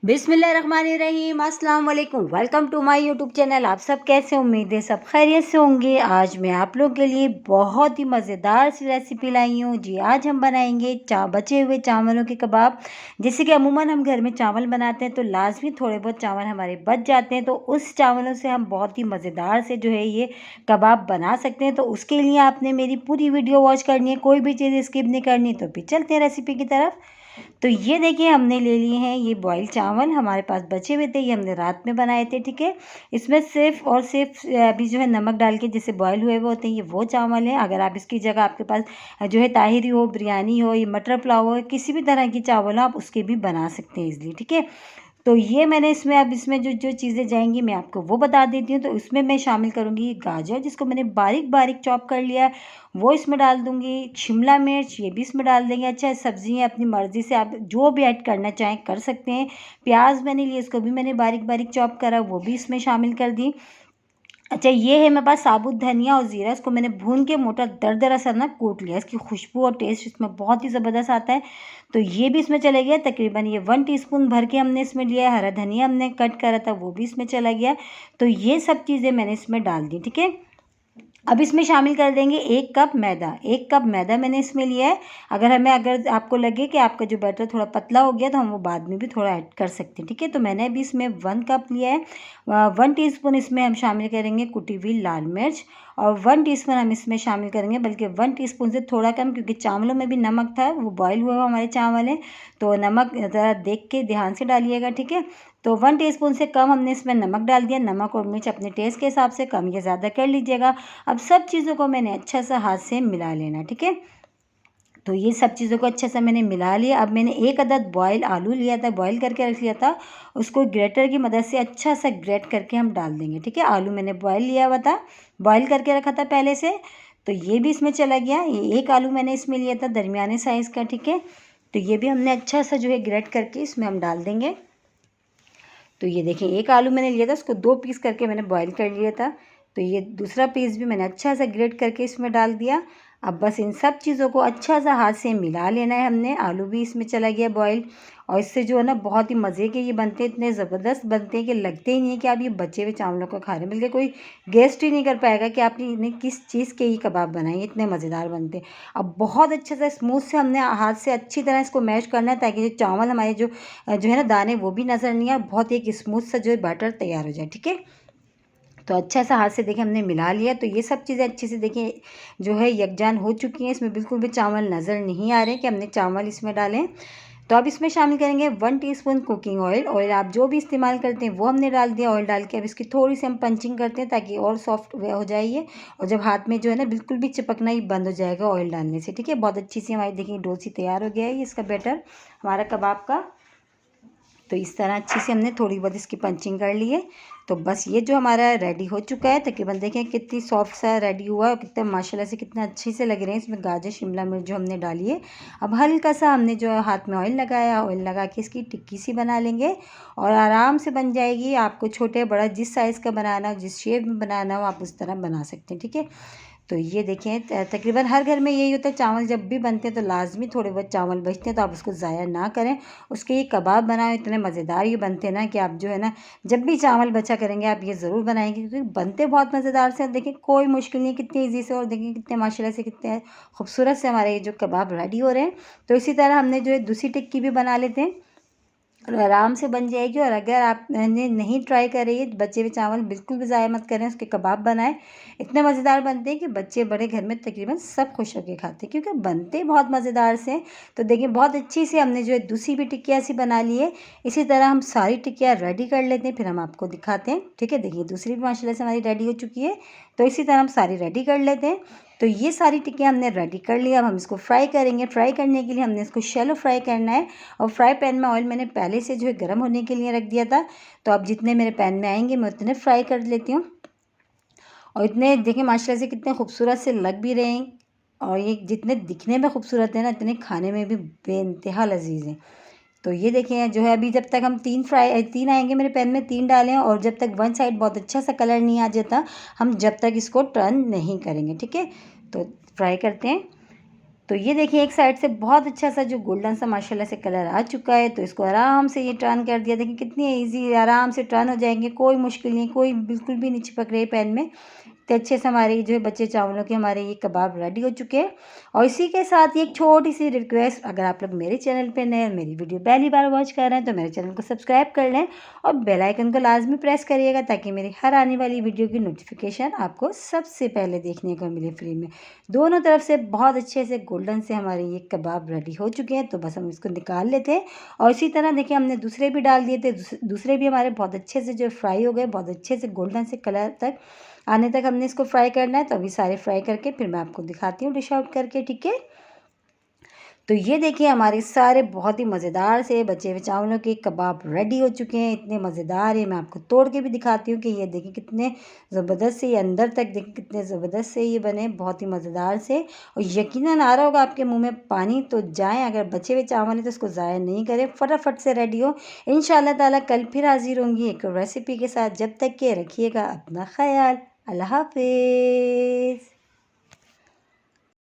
बिस्मिल्लाहिर्रहमानिर्रहीम, अस्सलाम वालेकुम। Welcome to my YouTube channel. आप सब कैसे, उम्मीद है सब खैरियत से होंगे। आज मैं आप लोग के लिए बहुत ही मज़ेदार सी रेसिपी लाई हूँ जी। आज हम बनाएंगे बचे हुए चावलों के कबाब। जैसे कि अमूमन हम घर में चावल बनाते हैं तो लाजमी थोड़े बहुत चावल हमारे बच जाते हैं, तो उस चावलों से हम बहुत ही मज़ेदार से जो है ये कबाब बना सकते हैं। तो उसके लिए आपने मेरी पूरी वीडियो वॉच करनी है, कोई भी चीज़ स्किप नहीं करनी। तो फिर चलते हैं रेसिपी की तरफ। तो ये देखिए, हमने ले लिए हैं ये बॉयल चावल, हमारे पास बचे हुए थे, ये हमने रात में बनाए थे। ठीक है, इसमें सिर्फ और सिर्फ अभी जो है नमक डाल के जैसे बॉयल हुए हुए होते हैं, ये वो चावल है। अगर आप इसकी जगह आपके पास जो है ताहिरी हो, बिरयानी हो, ये मटर पुलाव हो, किसी भी तरह की चावल हो, आप उसके भी बना सकते हैं इजली। ठीक है, तो ये मैंने इसमें अब इसमें जो जो चीज़ें जाएंगी मैं आपको वो बता देती हूँ। तो इसमें मैं शामिल करूँगी गाजर, जिसको मैंने बारीक बारीक चॉप कर लिया है, वो इसमें डाल दूँगी। शिमला मिर्च, ये भी इसमें डाल देंगे। अच्छा, सब्जियाँ अपनी मर्ज़ी से आप जो भी ऐड करना चाहें कर सकते हैं। प्याज मैंने लिए, इसको भी मैंने बारीक बारीक चॉप करा, वो भी इसमें शामिल कर दी। अच्छा, ये है मेरे पास साबुत धनिया और ज़ीरा, इसको मैंने भून के मोटा दरदरा सा ना कूट लिया। इसकी खुशबू और टेस्ट इसमें बहुत ही ज़बरदस्त आता है। तो ये भी इसमें चला गया। तकरीबन ये 1 टीस्पून भर के हमने इसमें लिया है। हरा धनिया हमने कट करा था, वो भी इसमें चला गया। तो ये सब चीज़ें मैंने इसमें डाल दी। ठीक है, अब इसमें शामिल कर देंगे 1 कप मैदा। 1 कप मैदा मैंने इसमें लिया है। अगर आपको लगे कि आपका जो बैटर थोड़ा पतला हो गया तो हम वो बाद में भी थोड़ा ऐड कर सकते हैं। ठीक है, तो मैंने अभी इसमें 1 कप लिया है। 1 टीस्पून इसमें हम शामिल करेंगे कुटी हुई लाल मिर्च, और 1 टीस्पून हम इसमें शामिल करेंगे, बल्कि 1 टीस्पून से थोड़ा कम, क्योंकि चावलों में भी नमक था, वो बॉयल हुआ हुआ हमारे चावल है, तो नमक ज़रा देख के ध्यान से डालिएगा। ठीक है, तो 1 टीस्पून से कम हमने इसमें नमक डाल दिया। नमक और मिर्च अपने टेस्ट के हिसाब से कम या ज़्यादा कर लीजिएगा। अब सब चीज़ों को मैंने अच्छा सा हाथ से मिला लेना। ठीक है, तो ये सब चीज़ों को अच्छे से मैंने मिला लिया। अब मैंने 1 अदद बॉयल आलू लिया था, बॉयल करके रख लिया था, उसको ग्रेटर की मदद से अच्छा सा ग्रेट करके हम डाल देंगे। ठीक है, आलू मैंने बॉयल लिया हुआ था, बॉयल करके रखा था पहले से, तो ये भी इसमें चला गया। ये 1 आलू मैंने इसमें लिया था दरमियाने साइज़ का। ठीक है, तो ये भी हमने अच्छा सा जो है ग्रेट करके इसमें हम डाल देंगे। तो ये देखें, 1 आलू मैंने लिया था, उसको 2 पीस करके मैंने बॉईल कर लिया था। तो ये दूसरा पीस भी मैंने अच्छा सा ग्रेट करके इसमें डाल दिया। अब बस इन सब चीज़ों को अच्छा सा हाथ से मिला लेना है हमने। आलू भी इसमें चला गया बॉईल, और इससे जो है ना बहुत ही मज़े के ये बनते हैं, इतने ज़बरदस्त बनते हैं कि लगते ही नहीं है कि आप ये बचे हुए चावलों को खा रहे हैं। बल्कि कोई गेस्ट ही नहीं कर पाएगा कि आपने इन्हें किस चीज़ के ये कबाब बनाए, इतने मज़ेदार बनते हैं। अब बहुत अच्छे से स्मूथ से हमने हाथ से अच्छी तरह इसको मैश करना है, ताकि जो चावल हमारे जो है ना दाने, वो भी नज़र नहीं आए, बहुत ही एक स्मूथ सा जो है बैटर तैयार हो जाए। ठीक है, तो अच्छा सा हाथ से देखिए हमने मिला लिया। तो ये सब चीज़ें अच्छे से देखिए जो है यकजान हो चुकी हैं। इसमें बिल्कुल भी चावल नज़र नहीं आ रहे कि हमने चावल इसमें डालें। तो अब इसमें शामिल करेंगे 1 टीस्पून कुकिंग ऑयल। ऑयल आप जो भी इस्तेमाल करते हैं वो हमने डाल दिया। ऑयल डाल के अब इसकी थोड़ी सी हम पंचिंग करते हैं, ताकि और सॉफ्ट हो जाए ये, और जब हाथ में जो है ना बिल्कुल भी चिपकना ही बंद हो जाएगा ऑयल डालने से। ठीक है, बहुत अच्छी सी हमारी देखिए डो सी तैयार हो गया है, ये इसका बैटर हमारा कबाब का। तो इस तरह अच्छे से हमने थोड़ी बहुत इसकी पंचिंग कर ली है। तो बस ये जो हमारा रेडी हो चुका है, तकरीबन देखें कितनी सॉफ्ट सा रेडी हुआ है, और कितना माशाल्लाह से कितना अच्छे से लग रहे हैं। इसमें गाजर शिमला मिर्च जो हमने डाली है। अब हल्का सा हमने जो हाथ में ऑयल लगाया, ऑयल लगा के इसकी टिक्की सी बना लेंगे, और आराम से बन जाएगी। आपको छोटे बड़ा जिस साइज़ का बनाना हो, जिस शेप में बनाना हो, आप उस तरह बना सकते हैं। ठीक है, तो ये देखें तकरीबन हर घर में यही होता है, चावल जब भी बनते हैं तो लाजमी थोड़े बहुत चावल बचते हैं, तो आप उसको ज़ाया ना करें। उसके ये कबाब बनाएं, इतने मज़ेदार ये बनते हैं ना कि आप जो है ना जब भी चावल बचा करेंगे आप ये ज़रूर बनाएंगे, क्योंकि बनते बहुत मज़ेदार से। देखिए कोई मुश्किल नहीं, कितनी ईजी से, और देखिए कितने माशाल्लाह से कितने खूबसूरत से हमारे ये जो कबाब रेडी हो रहे हैं। तो इसी तरह हमने जो है दूसरी टिक्की भी बना लेते हैं, और आराम से बन जाएगी। और अगर आपने नहीं ट्राई करे, ये बचे हुए चावल बिल्कुल भी ज़ाया मत करें, उसके कबाब बनाएं। इतने मज़ेदार बनते हैं कि बच्चे बड़े घर में तकरीबन सब खुश होकर खाते हैं, क्योंकि बनते बहुत मज़ेदार से हैं। तो देखिए बहुत अच्छी से हमने जो है दूसरी भी टिक्कियाँ ऐसी बना ली है। इसी तरह हम सारी टिक्कियाँ रेडी कर लेते हैं, फिर हम आपको दिखाते हैं। ठीक है, देखिए दूसरी भी माशाल्लाह से हमारी रेडी हो चुकी है। तो इसी तरह हम सारी रेडी कर लेते हैं। तो ये सारी टिक्कियाँ हमने रेडी कर लिया। अब हम इसको फ्राई करेंगे। फ्राई करने के लिए हमने इसको शैलो फ्राई करना है, और फ्राई पैन में ऑयल मैंने पहले से जो है गर्म होने के लिए रख दिया था। तो अब जितने मेरे पैन में आएंगे मैं उतने फ्राई कर लेती हूँ। और इतने देखिए माशाल्लाह से कितने खूबसूरत से लग भी रहे हैं, और ये जितने दिखने में खूबसूरत है ना, इतने खाने में भी बेइंतहा लजीज हैं। तो ये देखें जो है, अभी जब तक हम तीन आएंगे मेरे पैन में, 3 डालें, और जब तक वन साइड बहुत अच्छा सा कलर नहीं आ जाता, हम जब तक इसको टर्न नहीं करेंगे। ठीक है, तो फ्राई करते हैं। तो ये देखिए एक साइड से बहुत अच्छा सा जो गोल्डन सा माशाल्लाह से कलर आ चुका है। तो इसको आराम से ये टर्न कर दिया। देखिए कितनी ईज़ी आराम से टर्न हो जाएंगे, कोई मुश्किल नहीं, कोई बिल्कुल भी नहीं चिपक रही पैन में। तो अच्छे से हमारे जो बचे चावलों के हमारे ये कबाब रेडी हो चुके हैं। और इसी के साथ ही एक छोटी सी रिक्वेस्ट, अगर आप लोग मेरे चैनल पे नए और मेरी वीडियो पहली बार वॉच कर रहे हैं तो मेरे चैनल को सब्सक्राइब कर लें और बेल आइकन को लाजमी प्रेस करिएगा ताकि मेरी हर आने वाली वीडियो की नोटिफिकेशन आपको सबसे पहले देखने को मिले फ्री में। दोनों तरफ से बहुत अच्छे से गोल्डन से हमारे ये कबाब रेडी हो चुके हैं। तो बस हम इसको निकाल लेते हैं। और इसी तरह देखिए हमने दूसरे भी डाल दिए थे, दूसरे भी हमारे बहुत अच्छे से जो फ्राई हो गए, बहुत अच्छे से गोल्डन से कलर तक आने तक हमने इसको फ्राई करना है। तो अभी सारे फ्राई करके फिर मैं आपको दिखाती हूँ डिश आउट करके, ठीक है। तो ये देखिए हमारे सारे बहुत ही मज़ेदार से बचे हुए चावलों के कबाब रेडी हो चुके हैं। इतने मज़ेदार है, मैं आपको तोड़ के भी दिखाती हूँ कि ये देखिए कितने ज़बरदस्त से, ये अंदर तक देखिए कितने ज़बरदस्त से ये बने, बहुत ही मज़ेदार से। और यकीनन आ रहा होगा आपके मुंह में पानी, तो जाएँ, अगर बचे हुए चावल हैं तो इसको ज़ाया नहीं करें, फटाफट से रेडी हो। इंशाअल्लाह ताला कल फिर हाजिर होंगी एक रेसिपी के साथ। जब तक के रखिएगा अपना ख्याल। अल्लाह हाफिज़।